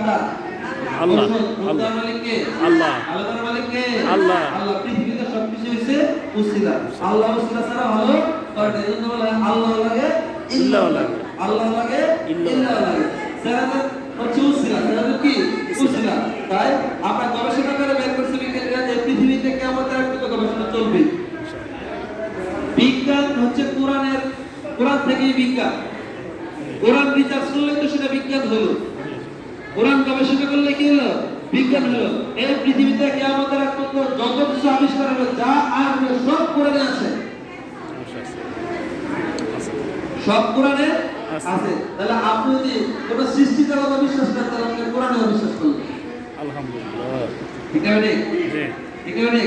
Doctor? আল্লাহ। আল্লাহ মালিককে আল্লাহ। আল্লাহর মালিককে আল্লাহ। আল্লাহ। পৃথিবীতে সবকিছু হইছে উসিলা, আল্লাহ উসিলা ছাড়া হলো কারণ এজন্য বলা হয় আল্লাহ লাগে ইল্লাহ লাগে, আল্লাহ লাগে ইল্লাহ লাগে। সেরাত হচ্ছে উসিলা, সেরাত কি উসিলা। তাই আমরা গবেষণা করে বের করছি বিজ্ঞানীরা যে পৃথিবীতে কিয়ামতের আগে তো গবেষণা চলবে। বিজ্ঞান হচ্ছে কোরআন থেকেই বিজ্ঞান। কোরআন রিসার্চ করলে তো সেটা বিজ্ঞান হলো, কোরআন গবেষণা করলে কি হলো বিজ্ঞান হলো। এই পৃথিবীতে কিয়ামতের আগ পর্যন্ত যত কিছু আবিষ্কার হলো যা আসবে সব কোরআনে আছে, সব কোরআনে আছে। তাহলে আপনি যদি কোন সৃষ্টিতে কথা বিশ্বাস করেন তাহলে আপনি কোরআনে বিশ্বাস করলেন। আলহামদুলিল্লাহ। ঠিক আছে? জি। ঠিক আছে?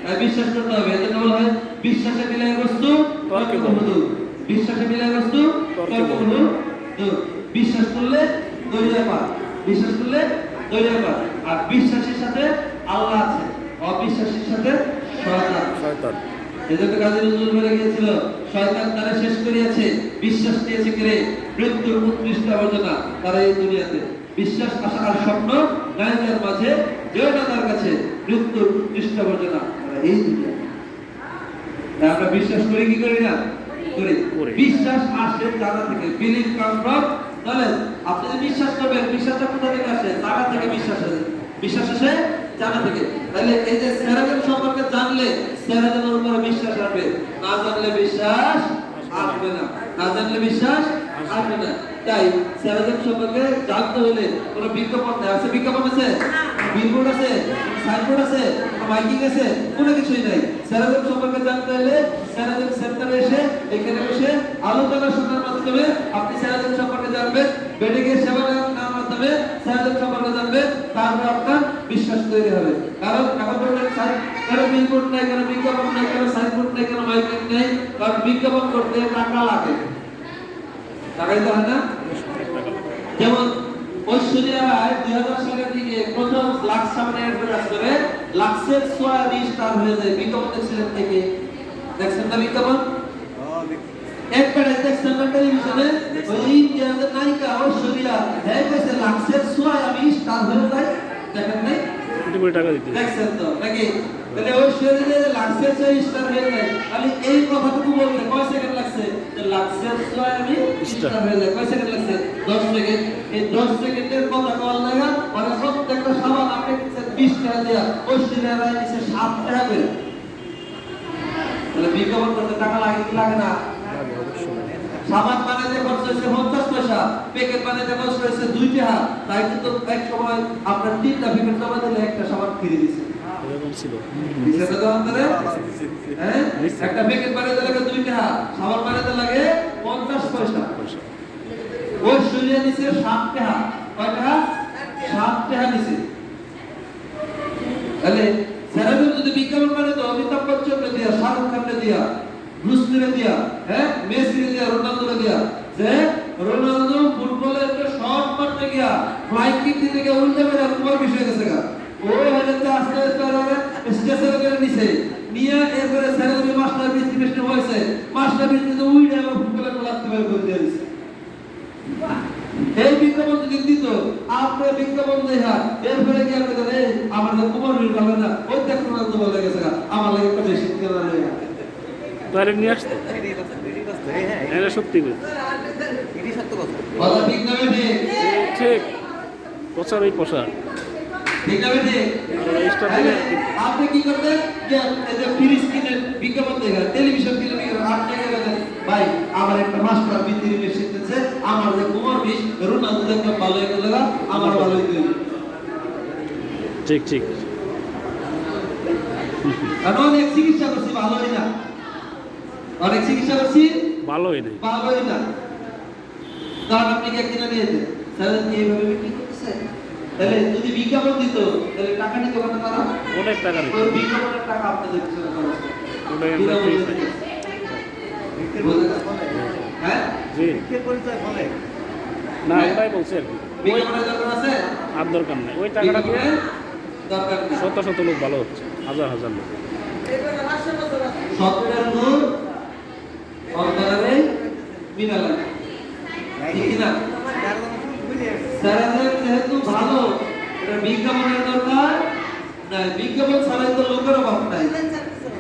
তাই বিশ্বাস করতে হবে। এজন্য বলা হয় বিশ্বাসে মিলায় বস্তু তর্কে বহুদূর, বিশ্বাসে মিলায় বস্তু তর্কে বহুদূর। বিশ্বাস করলে দরিয়া পার, বিশ্বাস করলে দরিয়া পার। আর বিশ্বাসের সাথে আল্লাহ আছে, অবিশ্বাসের সাথে শয়তান। এজন্য কাজী নজরুল বলে গিয়েছিল, শয়তান তারা শেষ করিয়াছে, বিশ্বাস নিয়েছে কেড়ে, মৃত্যুর উৎকৃষ্ট আবর্জনা তারা এই দুনিয়াতে। বিশ্বাস আশা আর স্বপ্ন নায়কের মাঝে, যেও না তার কাছে, মৃত্যুর উৎকৃষ্ট আবর্জনা তারা এই দুনিয়াতে। আমরা বিশ্বাস করি কি করি না? করি। বিশ্বাস আসে জানা থেকে, বিলিভ কাম ফ্রম নলেজ। আপনি যদি বিশ্বাস করবেন, বিশ্বাসটা কোথা থেকে আসে? জানা থেকে বিশ্বাস আসে, বিশ্বাস আসে জানা থেকে। তাহলে এই যে সেরাজের সম্পর্কে জানলে সেরাজের উপরে বিশ্বাস আসবে, না জানলে বিশ্বাস আসবে না, না জানলে বিশ্বাস আসবে না। তাই সেরাজের সম্পর্কে জানতে হলে কোনো বিজ্ঞাপন আছে? বিজ্ঞাপন আছে? বিলবোর্ড আছে? সাইনবোর্ড আছে? মাইকিং আছে? কোনো কিছুই নাই। সেরাজের সম্পর্কে জানতে হলে সেরাজের সেন্টারে এসে এখানে বসে আলোচনা শোনার মাধ্যমে আপনি সেরাজের সম্পর্কে জানবেন, বেডে গিয়ে সেবা নেওয়ার মাধ্যমে সেরাজের সম্পর্কে জানবেন, তারপর আপনার বিশ্বাস তৈরি হবে। কারণ এখন বললেন কেন বিলবোর্ড নাই, কেন বিজ্ঞাপন নাই, কেন সাইনবোর্ড নাই, কেন মাইকিং নেই? কারণ বিজ্ঞাপন করতে টাকা লাগে, টাকাই তো হয় না? যেমন ঐশ্বরিয়া রায় 2000 সালের দিকে প্রথম লাক্স সাবানের অ্যাডভার্টাইজ করে লাক্সের সোয়া স্টার হয়ে যায়। বিজ্ঞাপন দেখছিলেন থেকে, দেখছেন না বিজ্ঞাপন? অ্যাডভার্টাইজ দেখছেন না টেলিভিশনে? ওই ইন্ডিয়ার নায়িকা ঐশ্বরিয়া হ্যাঁ কইছে লাক্সের সোয়া আমি স্টার হয়ে যাই, দেখেন নাই? টাকা দিতে দেখছেন তো নাকি? তাহলে ঐশ্বরিয়া যে লাক্সের সোয়া স্টার হয়ে যায়, তাহলে এই কথাটুকু বলতে কয় সেকেন্ড লাগছে? যে লাক্সের সোয়া আমি স্টার হয়ে যায়, কয় সেকেন্ড লাগছে? 10 সেকেন্ড। এই 10 সেকেন্ডের কথা কল লাগা মানে প্রত্যেকটা সাবান আপনি কিনছেন 20 টাকা দেয়া, ঐশ্বরিয়া রায় নিছে 7 টাকা করে। তাহলে বিজ্ঞাপন করতে টাকা লাগে কি লাগে না? সাবান বানাইতে খরচ হয়েছে 50 পয়সা, প্যাকেট বানাইতে খরচ হয়েছে 2 টাকা। তাই কিন্তু এক সময় আপনার 3টা প্যাকেট জমা দিলে একটা সাবান কিনে দিছে, এরকম ছিল। দিছে তো অন্তরে? হ্যাঁ, একটা প্যাকেট বানাইতে লাগে 2 টাকা, সাবান বানাইতে লাগে 50 পয়সা। ওই শুনিয়ে দিছে 7 টাকা, কয় টাকা? 7 টাকা দিছে। তাহলে সেরাজু যদি বিজ্ঞাপন মানে তো অমিতাভ বচ্চনকে দিয়া, শাহরুখ খানকে দিয়া, ব্রুসলিকে দিয়া, হ্যাঁ মেসিকে দিয়া, রোনালদোকে দিয়া, যে রোনালদো ফুটবলের একটা শট মারতে গিয়া ফ্লাইং কিক দিতে গিয়া উল্টে মেরে তোমার বিষয় গেছে গা, ওই হাজারতে আস্তে আস্তে স্টেজে করে নিছে নিয়ে, এরপরে সেরাজু মাস্টার বৃষ্টি হয়েছে, মাস্টার বৃষ্টিতে উইডে এবং ফুটবলের লাগতে বের করে দিয়ে দিছে। এই বিজ্ঞাপন যদি দিত, আপনি বিজ্ঞাপন দেখা এরপরে কি আপনি জানেন আমার তো কুমার মিল হবে না, ওই দেখুন না তো বলে গেছে আমার লাগে একটা বেশি কেনা লাগে তারে নিয়ে আসতো। এটা সত্যি কথা, এটি সত্য কথা। কথা ঠিক না বেঠে? ঠিক। প্রচার ওই প্রচার ঠিক না বেঠে? আপনি কি করতেন যে এই যে ফ্রি স্ক্রিনের বিজ্ঞাপন দেখা, টেলিভিশন টেলিভিশন আপনি কি করতেন? ভাই আমার একটা মাস্টার বিদ্যুৎ শিখতেছে, আমার যে কুমার বিশ রোনালদো দেখলাম ভালো হয়ে গেল, আমার ভালো হয়ে গেল। ঠিক ঠিক। কারণ অনেক চিকিৎসা করছি ভালোই না, অনেক চিকিৎসা করছি ভালোই নেই, ভালোই না। কারণ আপনি কি কিনা নিয়েছেন স্যার কি এইভাবে বিক্রি করতেছে? তাহলে যদি বিজ্ঞাপন দিত তাহলে টাকা নিতে পারতো তারা, অনেক টাকা নিত। ওই বিজ্ঞাপনের টাকা আপনাদের পিছনে খরচ করে। ওটাই আমরা ফ্রি পাই। হ্যাঁ জি, পরিচয় ফলে না ওটাই বলছি আর কি। বিজ্ঞাপনের দরকার আছে? আর দরকার নেই, ওই টাকাটা দিয়ে দরকার নেই। শত শত লোক ভালো হচ্ছে, হাজার হাজার লোক। সত্যের নূর অন্তরে মিনালা, ঠিক না? স্যার যেহেতু ভালো, এটা বিজ্ঞাপনের দরকার নাই, বিজ্ঞাপন ছাড়াই তো লোকের অভাব নাই।